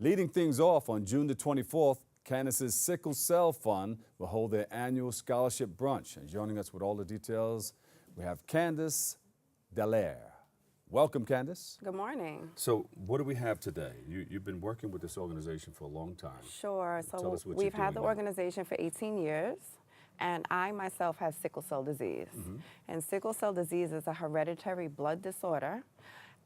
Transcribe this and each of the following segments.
Leading things off on June the 24th, Candice's Sickle Cell Fund will hold their annual scholarship brunch. And joining us with all the details, we have Candice Young-Deler. Welcome, Candice. Good morning. So what do we have today? You've been working with this organization for a long time. Sure. Tell So us what we've you're had the doing now. organization for 18 years, and I myself have sickle cell disease. And sickle cell disease is a hereditary blood disorder.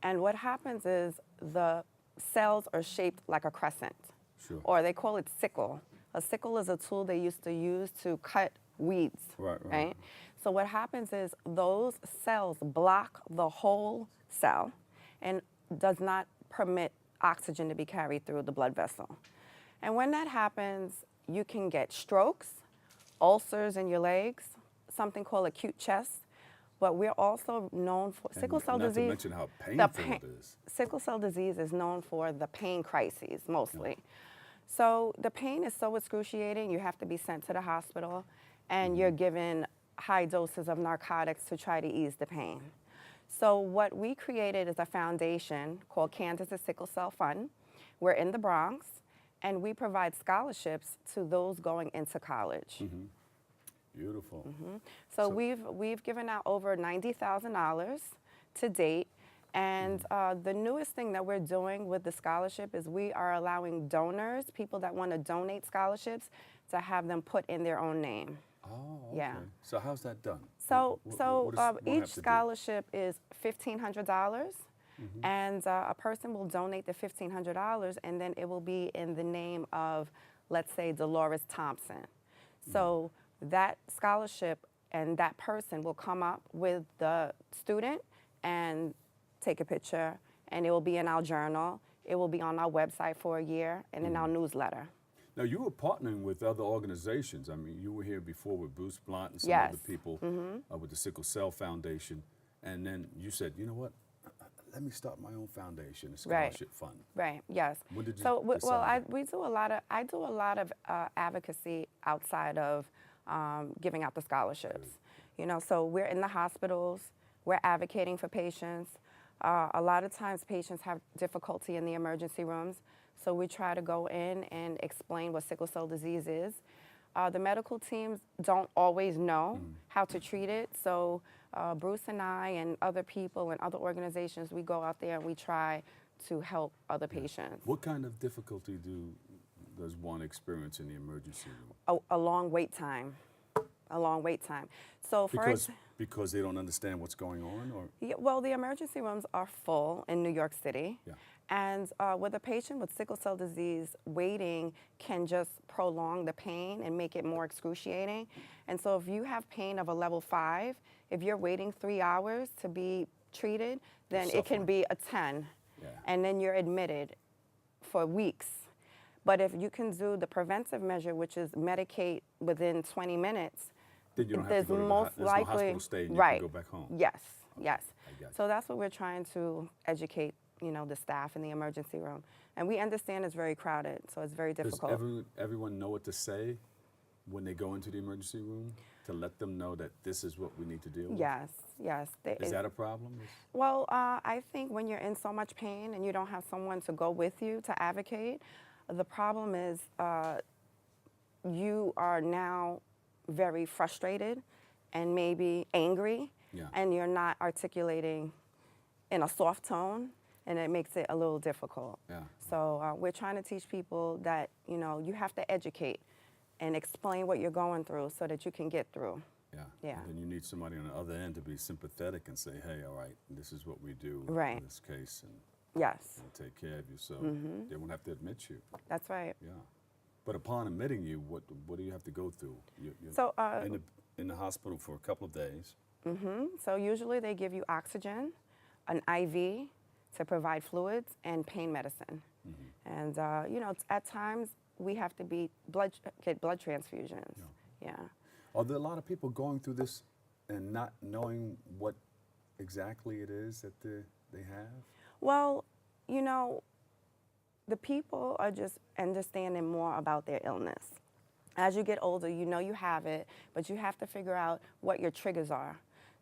And what happens is the cells are shaped like a crescent, Sure. or they call it sickle. A sickle is a tool they used to use to cut weeds, right? So what happens is those cells block the whole cell and does not permit oxygen to be carried through the blood vessel. And when that happens, you can get strokes, ulcers in your legs, something called acute chest. But we're also known for sickle cell disease. Not to mention how painful it is. Sickle cell disease is known for the pain crises mostly. So the pain is so excruciating, you have to be sent to the hospital, and you're given high doses of narcotics to try to ease the pain. So what we created is a foundation called Candice's Sickle Cell Fund. We're in the Bronx, and we provide scholarships to those going into college. Beautiful. So we've given out over $90,000 to date, and the newest thing that we're doing with the scholarship is we are allowing donors, people that want to donate scholarships, to have them put in their own name. Oh, okay. Yeah. So how's that done? So What does one each have to do? scholarship is $1,500, and a person will donate the $1,500, and then it will be in the name of, let's say, Dolores Thompson. So that scholarship and that person will come up with the student and take a picture, and it will be in our journal. It will be on our website for a year and in our newsletter. Now, you were partnering with other organizations. I mean, you were here before with Bruce Blunt and some Yes. other people with the Sickle Cell Foundation. And then you said, you know what, let me start my own foundation, a scholarship fund. Right. Yes. When did you So well, decide I do a lot of advocacy outside of giving out the scholarships. You know, so we're in the hospitals, we're advocating for patients. A lot of times patients have difficulty in the emergency rooms, so we try to go in and explain what sickle cell disease is. The medical teams don't always know how to treat it, so Bruce and I and other people and other organizations, we go out there and we try to help other patients. What kind of difficulty does one experience in the emergency room? A long wait time. A long wait time. So Because they don't understand what's going on, or? Yeah, well, the emergency rooms are full in New York City. Yeah. And with a patient with sickle cell disease, waiting can just prolong the pain and make it more excruciating. And so if you have pain of a level 5, if you're waiting 3 hours to be treated, then it can be a 10. Yeah. And then you're admitted for weeks. But if you can do the preventive measure, which is medicate within 20 minutes, Then you don't have there's to go to most no likely hospital stay and right. You can go back home. Yes, yes. I got you. So that's what we're trying to educate, you know, the staff in the emergency room. And we understand it's very crowded, so it's very difficult. Does everyone know what to say when they go into the emergency room to let them know that this is what we need to deal with? Yes, yes. Is that a problem? Well, I think when you're in so much pain and you don't have someone to go with you to advocate, the problem is you are now very frustrated and maybe angry, and you're not articulating in a soft tone, and it makes it a little difficult. Yeah. So we're trying to teach people that, you know, you have to educate and explain what you're going through so that you can get through. Yeah. And then you need somebody on the other end to be sympathetic and say, hey, all right, this is what we do Right. in this case, and Yes, we'll take care of you, so they won't have to admit you. that's right. Yeah. But upon admitting you, what do you have to go through? You're So, in the hospital for a couple of days. So usually they give you oxygen, an IV to provide fluids, and pain medicine. And you know, at times we have to get blood transfusions. Yeah. Are there a lot of people going through this and not knowing what exactly it is that they have? Well, you know, the people are just understanding more about their illness. As you get older, you know you have it, but you have to figure out what your triggers are.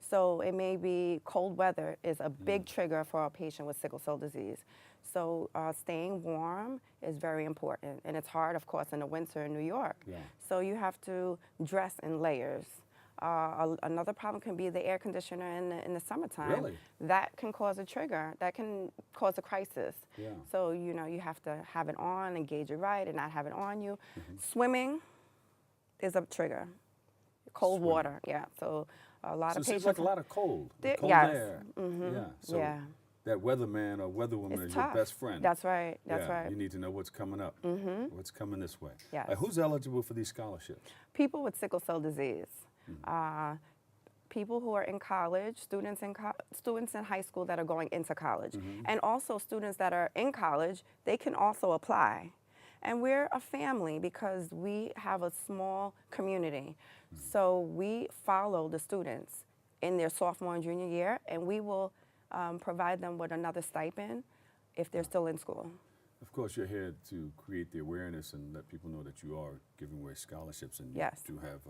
So it may be cold weather is a big trigger for a patient with sickle cell disease. So staying warm is very important. And it's hard, of course, in the winter in New York. Yeah. So you have to dress in layers. Another problem can be the air conditioner in the summertime. Really? That can cause a trigger. That can cause a crisis. Yeah. So, you know, you have to have it on and gauge it right and not have it on you. Swimming is a trigger. Cold Swimming. water, yeah. So a lot So of it seems patients. like a lot of cold. The cold Yes. air. Yeah. So Yeah. that weatherman or weatherwoman It's is tough. your best friend. That's right. That's yeah, right. You need to know what's coming up, what's coming this way. Yes. Who's eligible for these scholarships? People with sickle cell disease. People who are in college, students in high school that are going into college, and also students that are in college, they can also apply. And we're a family because we have a small community. So we follow the students in their sophomore and junior year, and we will provide them with another stipend if they're still in school. Of course, you're here to create the awareness and let people know that you are giving away scholarships, and Yes. you do have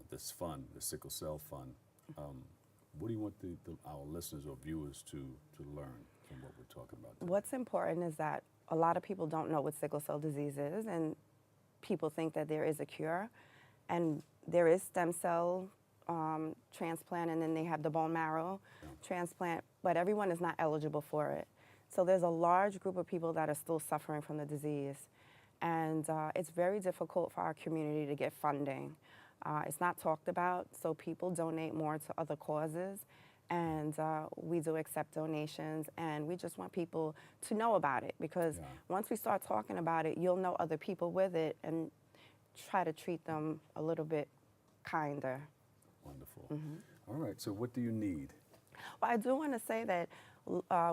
this fund, the Sickle Cell Fund. What do you want our listeners or viewers to learn from what we're talking about today? What's important is that a lot of people don't know what sickle cell disease is, and people think that there is a cure, and there is stem cell transplant, and then they have the bone marrow transplant, but everyone is not eligible for it. So there's a large group of people that are still suffering from the disease, and it's very difficult for our community to get funding. It's not talked about, so people donate more to other causes, and we do accept donations, and we just want people to know about it, because once we start talking about it, you'll know other people with it and try to treat them a little bit kinder. Wonderful. All right, so what do you need? Well, I do want to say that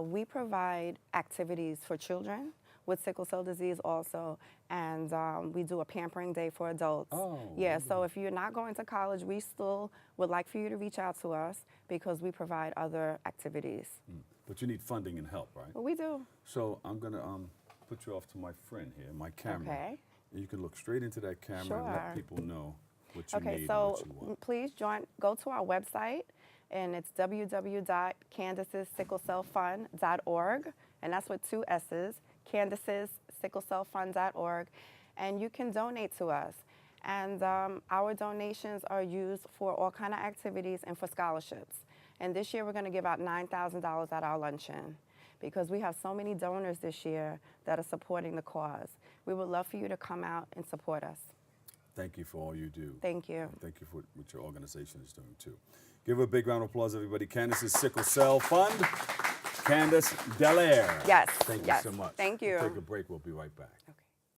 we provide activities for children with sickle cell disease also, and we do a pampering day for adults. Oh, yeah, so if you're not going to college, we still would like for you to reach out to us because we provide other activities. But you need funding and help, right? Well, we do. So I'm going to put you off to my friend here, my camera. Okay. And you can look straight into that camera and let Sure. people know what you Okay, need so and what you want. please go to our website, and it's www.CandicesSickleCellFund.org, and that's with 2 S's, CandicesSickleCellFund.org, and you can donate to us. And our donations are used for all kind of activities and for scholarships. And this year we're going to give out $9,000 at our luncheon because we have so many donors this year that are supporting the cause. We would love for you to come out and support us. Thank you for all you do. Thank you. Thank you for what your organization is doing, too. Give her a big round of applause, everybody. Candice's Sickle Cell Fund, Candice Young-Deler. Yes. Thank yes. you so much. Thank you. We'll take a break. We'll be right back. Okay.